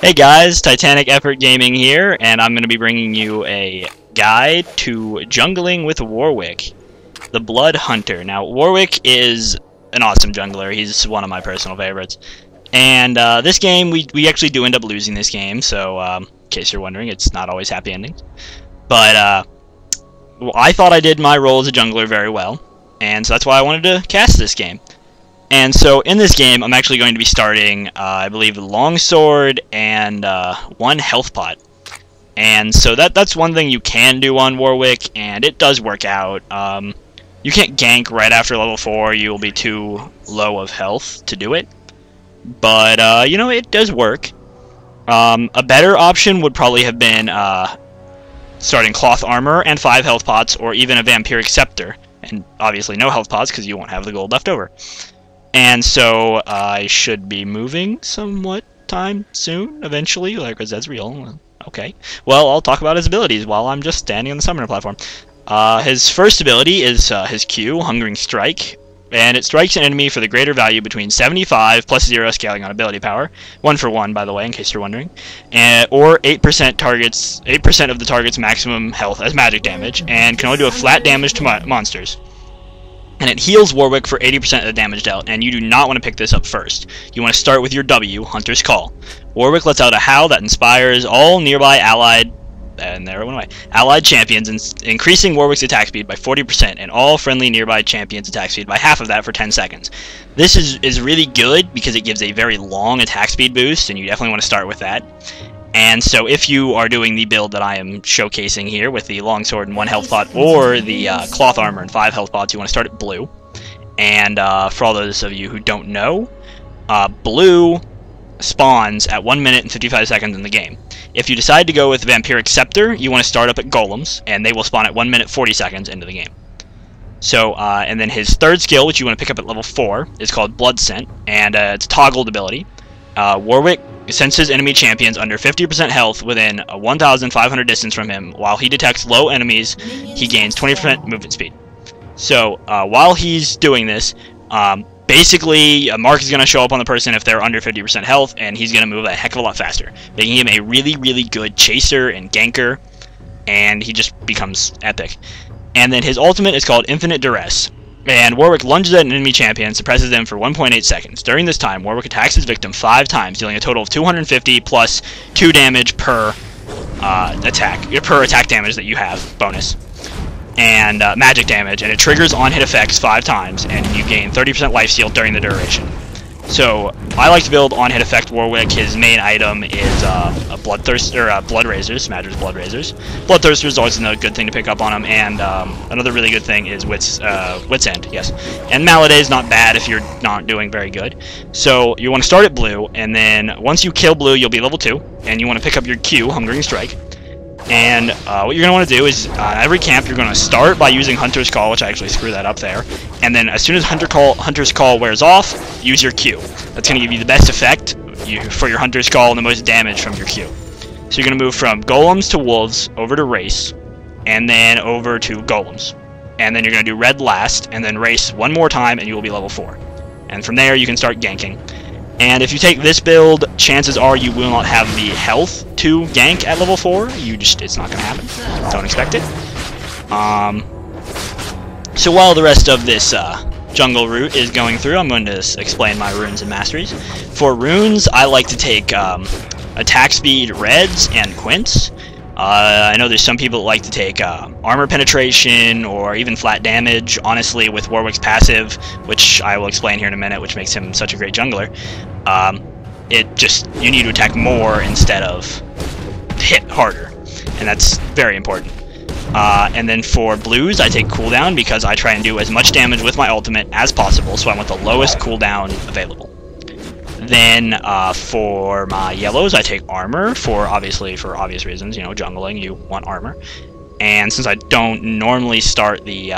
Hey guys, Titanic Effort Gaming here, and I'm going to be bringing you a guide to jungling with Warwick, the Blood Hunter. Now, Warwick is an awesome jungler. He's one of my personal favorites. And this game, we actually do end up losing this game, so in case you're wondering, it's not always happy endings. But well, I thought I did my role as a jungler very well, and so that's why I wanted to cast this game. And so in this game, I'm actually going to be starting, I believe, longsword and one health pot. And so that's one thing you can do on Warwick, and it does work out. You can't gank right after level 4, you will be too low of health to do it. But, you know, it does work. A better option would probably have been starting cloth armor and 5 health pots, or even a vampiric scepter. And obviously no health pots, because you won't have the gold left over. And so I should be moving somewhat time soon, eventually, like Ezreal. Okay. Well, I'll talk about his abilities while I'm just standing on the summoner platform. His first ability is his Q, Hungering Strike, and it strikes an enemy for the greater value between 75 plus 0 scaling on ability power, 1 for 1 by the way, in case you're wondering, and or 8% of the target's maximum health as magic damage, and can only do a flat damage to monsters. And it heals Warwick for 80% of the damage dealt, and you do not want to pick this up first. You want to start with your W, Hunter's Call. Warwick lets out a howl that inspires all nearby allied champions, increasing Warwick's attack speed by 40%, and all friendly nearby champions' attack speed by half of that for 10 seconds. This is really good because it gives a very long attack speed boost, and you definitely want to start with that. And so if you are doing the build that I am showcasing here with the longsword and 1 health pot, or the cloth armor and 5 health pots, you want to start at blue. And for all those of you who don't know, blue spawns at 1 minute and 55 seconds in the game. If you decide to go with vampiric scepter, you want to start up at golems, and they will spawn at 1 minute 40 seconds into the game. So, and then his third skill, which you want to pick up at level 4, is called Blood Scent, and it's a toggled ability. Warwick senses enemy champions under 50% health within a 1,500 distance from him. While he detects low enemies, he gains 20% movement speed. So, while he's doing this, basically, a mark is going to show up on the person if they're under 50% health, and he's going to move a heck of a lot faster, making him a really, really good chaser and ganker, and he just becomes epic. And then his ultimate is called Infinite Duress. And Warwick lunges at an enemy champion and suppresses them for 1.8 seconds. During this time, Warwick attacks his victim 5 times, dealing a total of 250 plus 2 damage per attack damage that you have, bonus. And magic damage, and it triggers on-hit effects 5 times, and you gain 30% life steal during the duration. So, I like to build on-hit effect Warwick. His main item is a bloodthirster, blood razors, madrez blood razors. Bloodthirster is always a good thing to pick up on him, and another really good thing is wits end, yes. And Malade is not bad if you're not doing very good. So, you want to start at blue, and then once you kill blue, you'll be level 2, and you want to pick up your Q, Hungering Strike. And what you're going to want to do is, every camp, you're going to start by using Hunter's Call, which I actually screwed that up there. And then as soon as Hunter's Call wears off, use your Q. That's going to give you the best effect for your Hunter's Call and the most damage from your Q. So you're going to move from Golems to Wolves, over to Race, and then over to Golems. And then you're going to do Red last, and then Race one more time, and you will be level 4. And from there, you can start ganking. And if you take this build, chances are you will not have the health to gank at level 4. It's not going to happen. Don't expect it. So while the rest of this jungle route is going through, I'm going to explain my runes and masteries. For runes, I like to take attack speed reds and quints. I know there's some people that like to take armor penetration or even flat damage. Honestly, with Warwick's passive, which I will explain here in a minute, which makes him such a great jungler, you need to attack more instead of hit harder, and that's very important. And then for blues, I take cooldown because I try and do as much damage with my ultimate as possible, so I want the lowest cooldown available. Then for my yellows, I take armor for obvious reasons. You know, jungling, you want armor. And since I don't normally start the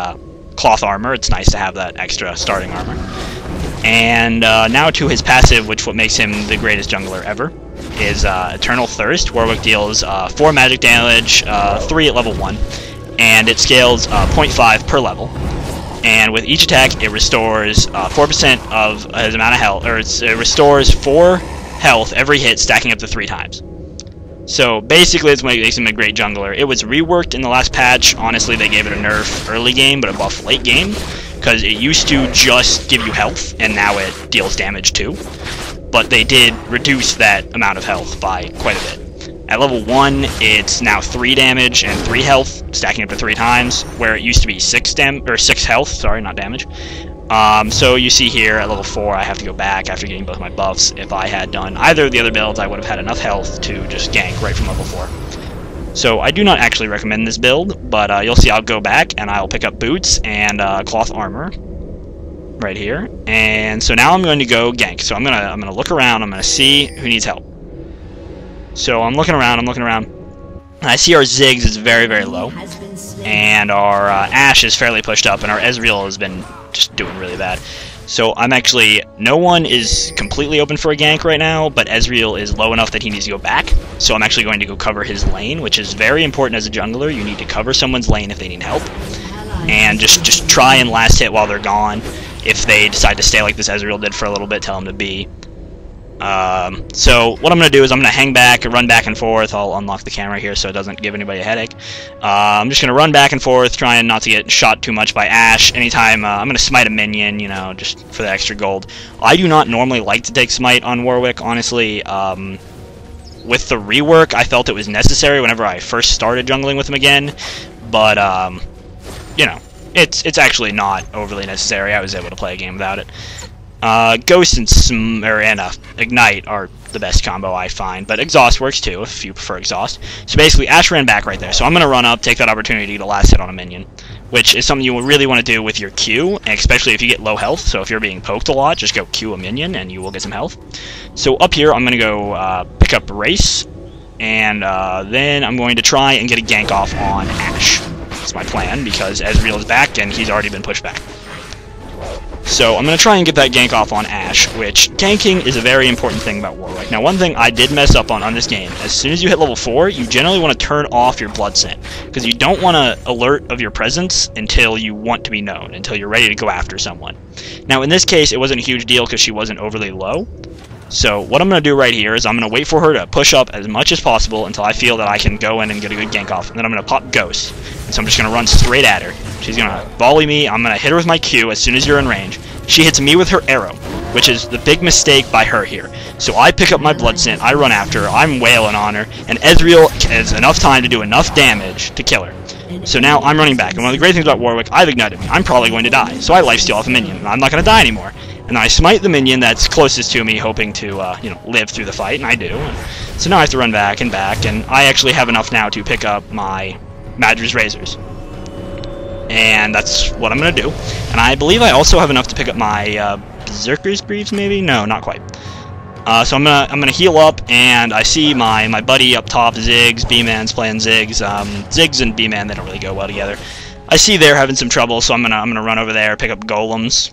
cloth armor, it's nice to have that extra starting armor. And now to his passive, what makes him the greatest jungler ever, is Eternal Thirst. Warwick deals 4 magic damage, 3 at level 1, and it scales 0.5 per level. And with each attack, it restores 4% of his amount of health, or it restores 4 health every hit, stacking up to 3 times. So basically, it's what makes him a great jungler. It was reworked in the last patch. Honestly, they gave it a nerf early game, but a buff late game, because it used to just give you health, and now it deals damage too. But they did reduce that amount of health by quite a bit. At level 1, it's now 3 damage and 3 health, stacking up to 3 times, where it used to be 6 health, sorry, not damage. So you see here at level 4, I have to go back after getting both my buffs. If I had done either of the other builds, I would have had enough health to just gank right from level 4. So I do not actually recommend this build, but you'll see I'll go back and I'll pick up boots and cloth armor right here. And so now I'm going to go gank. So I'm gonna look around. I'm gonna see who needs help. So I'm looking around. And I see our Ziggs is very, very low, and our Ashe is fairly pushed up, and our Ezreal has been just doing really bad. So I'm actually, no one is completely open for a gank right now, but Ezreal is low enough that he needs to go back. So I'm actually going to go cover his lane, which is very important as a jungler. You need to cover someone's lane if they need help, and just try and last hit while they're gone. If they decide to stay like this Ezreal did for a little bit, tell them to be. So what I'm going to do is I'm going to hang back and run back and forth. I'll unlock the camera here so it doesn't give anybody a headache. I'm just going to run back and forth, trying not to get shot too much by Ashe. Anytime I'm going to smite a minion, you know, just for the extra gold. I do not normally like to take smite on Warwick, honestly. With the rework, I felt it was necessary whenever I first started jungling with him again. But, you know, it's actually not overly necessary. I was able to play a game without it. Ghost and Ignite are the best combo I find, but Exhaust works too if you prefer Exhaust. So basically, Ashe ran back right there, so I'm going to run up, take that opportunity to last hit on a minion, which is something you really want to do with your Q, especially if you get low health. So if you're being poked a lot, just go Q a minion and you will get some health. So up here, I'm going to go pick up Race, and then I'm going to try and get a gank off on Ashe. That's my plan, because Ezreal is back and he's already been pushed back. So I'm going to try and get that gank off on Ashe, which ganking is a very important thing about Warwick. Now, one thing I did mess up on this game, as soon as you hit level 4, you generally want to turn off your blood scent, because you don't want to alert of your presence until you want to be known, until you're ready to go after someone. Now, in this case, it wasn't a huge deal because she wasn't overly low. So what I'm going to do right here is I'm going to wait for her to push up as much as possible until I feel that I can go in and get a good gank off, and then I'm going to pop Ghost. And so I'm just going to run straight at her. She's going to volley me. I'm going to hit her with my Q as soon as you're in range. She hits me with her arrow, which is the big mistake by her here. So I pick up my blood scent, I run after her, I'm wailing on her, and Ezreal has enough time to do enough damage to kill her. So now I'm running back, and one of the great things about Warwick, I've ignited me. I'm probably going to die, so I lifesteal off a minion, and I'm not going to die anymore. And then I smite the minion that's closest to me, hoping to, you know, live through the fight, and I do. And so now I have to run back, and I actually have enough now to pick up my madrez razors. And that's what I'm going to do. And I believe I also have enough to pick up my berserkers greaves, maybe? No, not quite. So I'm gonna heal up, and I see my buddy up top, Ziggs. B-Man's playing Ziggs. Ziggs and B-Man, they don't really go well together. I see they're having some trouble, so I'm gonna run over there, pick up golems,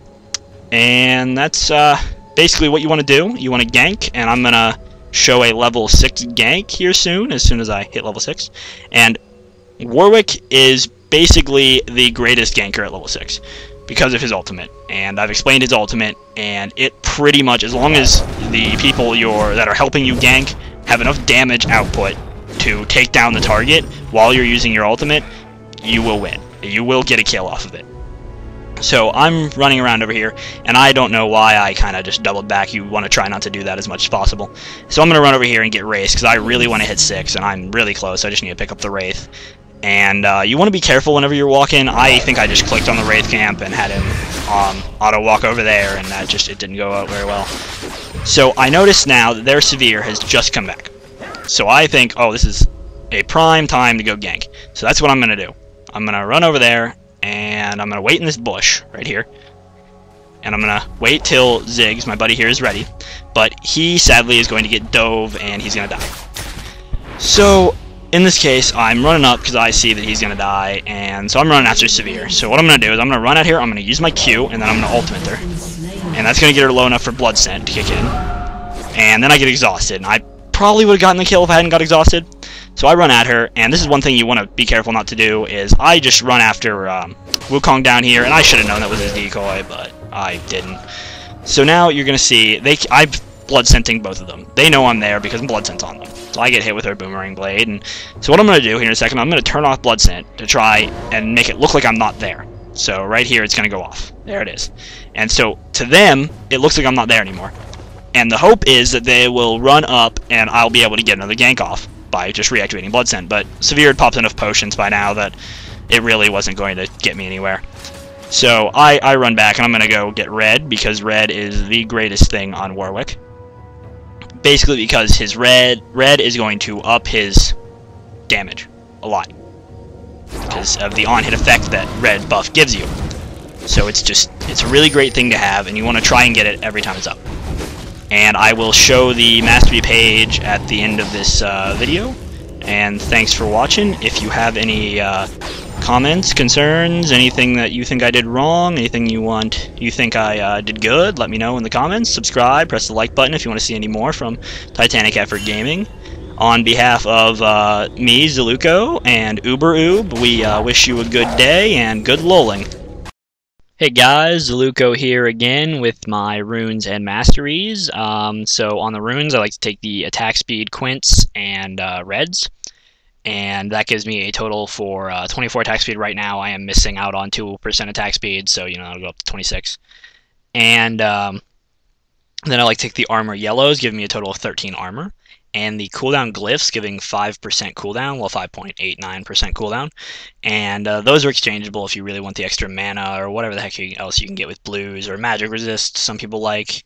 and that's basically what you want to do. You want to gank, and I'm gonna show a level 6 gank here soon as I hit level 6. And Warwick is basically the greatest ganker at level 6 because of his ultimate, and I've explained his ultimate, and it pretty much, as long as the people that are helping you gank have enough damage output to take down the target while you're using your ultimate, you will win. You will get a kill off of it. So I'm running around over here, and I don't know why I kind of just doubled back. You want to try not to do that as much as possible. So I'm going to run over here and get Wraith, because I really want to hit 6, and I'm really close. I just need to pick up the Wraith. And you want to be careful whenever you're walking. I think I just clicked on the Wraith camp and had him auto walk over there, and it didn't go out very well. So I notice now that their Severe has just come back. So I think, oh, this is a prime time to go gank. So that's what I'm going to do. I'm going to run over there, and I'm going to wait in this bush right here. And I'm going to wait till Ziggs, my buddy here, is ready. But he, sadly, is going to get dove, and he's going to die. So in this case, I'm running up because I see that he's going to die, and so I'm running after Severe. So what I'm going to do is I'm going to run out here, I'm going to use my Q, and then I'm going to ultimate her. And that's going to get her low enough for Blood Scent to kick in. And then I get exhausted, and I probably would have gotten the kill if I hadn't got exhausted. So I run at her, and this is one thing you want to be careful not to do, is I just run after Wukong down here, and I should have known that was his decoy, but I didn't. So now you're going to see, I've blood scenting both of them. They know I'm there because blood scent's on them. So I get hit with her boomerang blade, and so what I'm going to do here in a second, I'm going to turn off blood scent to try and make it look like I'm not there. So right here, it's going to go off. There it is. And so to them, it looks like I'm not there anymore. And the hope is that they will run up, and I'll be able to get another gank off by just reactivating blood scent. But Severe had popped enough potions by now that it really wasn't going to get me anywhere. So I run back, and I'm going to go get red, because red is the greatest thing on Warwick. Basically because his red is going to up his damage a lot, because of the on-hit effect that red buff gives you. So it's a really great thing to have, and you want to try and get it every time it's up. And I will show the mastery page at the end of this video. And thanks for watching. If you have any comments, concerns, anything that you think I did wrong, anything you think I did good, let me know in the comments. Subscribe, press the like button if you want to see any more from Titanic Effort Gaming. On behalf of me, Zolucco, and Uber, we wish you a good day and good lolling. Hey guys, Zolucco here again with my runes and masteries. So on the runes, I like to take the attack speed quints and reds, and that gives me a total for 24 attack speed. Right now I am missing out on 2% attack speed, so I'll go up to 26. And then I like to take the armor yellows, giving me a total of 13 armor. And the cooldown glyphs giving 5% cooldown, well 5.89% cooldown, and those are exchangeable if you really want the extra mana or whatever the heck else you can get with blues, or magic resist some people like.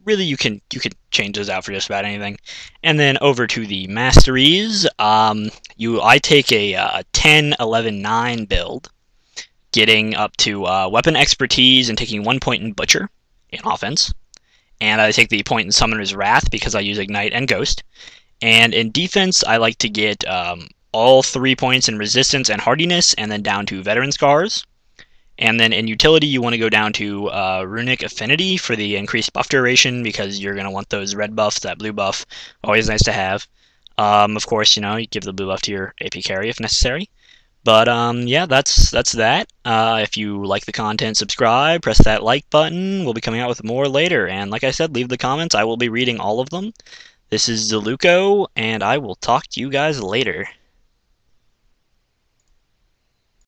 Really you could change those out for just about anything. And then over to the masteries, I take a 10, 11, 9 build, getting up to weapon expertise and taking 1 point in butcher in offense. And I take the point in Summoner's Wrath because I use Ignite and Ghost. And in defense, I like to get all 3 points in Resistance and Hardiness, and then down to Veteran Scars. And then in utility, you want to go down to Runic Affinity for the increased buff duration, because you're going to want those red buffs, that blue buff, always nice to have. Of course, you give the blue buff to your AP carry if necessary. But yeah, that's that. If you like the content, subscribe, press that like button. We'll be coming out with more later. And like I said, leave the comments. I will be reading all of them. This is Zolucco, and I will talk to you guys later.